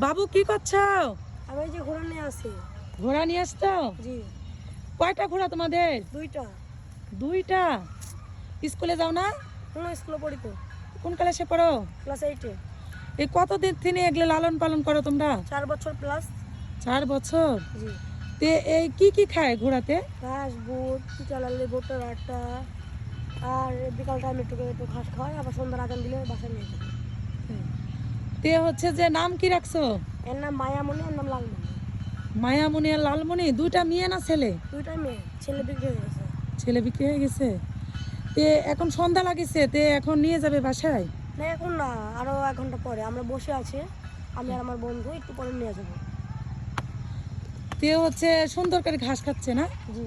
বাবু কি করছো? আমি এই যে ঘোড়া নিয়ে আসি। ঘোড়া নিয়ে আসছো? জি। কয়টা ঘোড়া তোমাদের? দুইটা। দুইটা। স্কুলে যাও না? স্কুলে পড়ি তো। কোন ক্লাসে পড়ো? ক্লাস 8-এ। এই কতদিন থেকে এগুলো লালন পালন করো তোমরা? 4 বছর প্লাস। 4 বছর। জি। তে এই কি কি খায় ঘোড়াতে? ঘাস, বুট, চালালে ভুট্টার আটা, আর বিকাল টাইমে একটু ঘাস খাওয়াই, আবার সন্ধ্যার আজান দিলে বাসায় নিয়ে যাবে। তে হচ্ছে যে নাম কি রাখছো? এর নাম মায়ামণি, এর নাম লালমণি। মায়ামণি আর লালমণি দুইটা মেয়ে না ছেলে? দুইটা মেয়ে। ছেলে বিক্রি হয়ে গেছে। ছেলে বিক্রি হয়ে গেছে। তে এখন সন্ধ্যা লাগেছে, তে এখন নিয়ে যাবে বাসায়? না এখন না, আরো 1 ঘন্টা পরে। আমরা বসে আছি, আমি আর আমার বন্ধু একটু পরে নিয়ে যাবো। তে হচ্ছে সুন্দর করে ঘাস খাচ্ছে না? জি।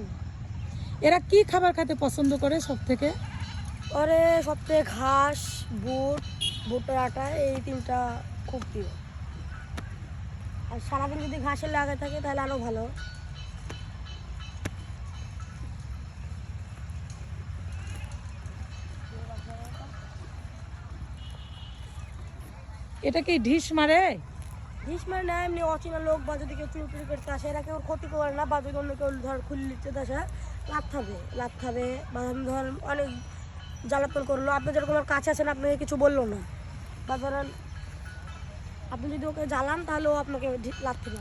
এরা কি খাবার খেতে পছন্দ করে সব থেকে? ওরে সবথেকে ঘাস, বুট, ভুট্টার আটা, এই 3টা খুব প্রিয়। আর সারাদিন যদি ঘাসের লাগে থাকে তাহলে আরো ভালো। এটা কি ঢিস মারে? গ্রীষ্মের না, এমনি অচেনা লোক বা যদি কেউ চুরি করতে আসে, এরা কেউ ক্ষতি করে না। বা যদি অন্য কেউ ধর খুলে নিচ্ছে আসে, লাভ খাবে বা ধর অনেক জ্বালাতন করলো। আপনি যেরকম আমার কাছে আছেন, আপনাকে কিছু বললো না, বা ধরেন আপনি যদি ওকে জ্বালান তাহলে ও আপনাকে লাভ পারে।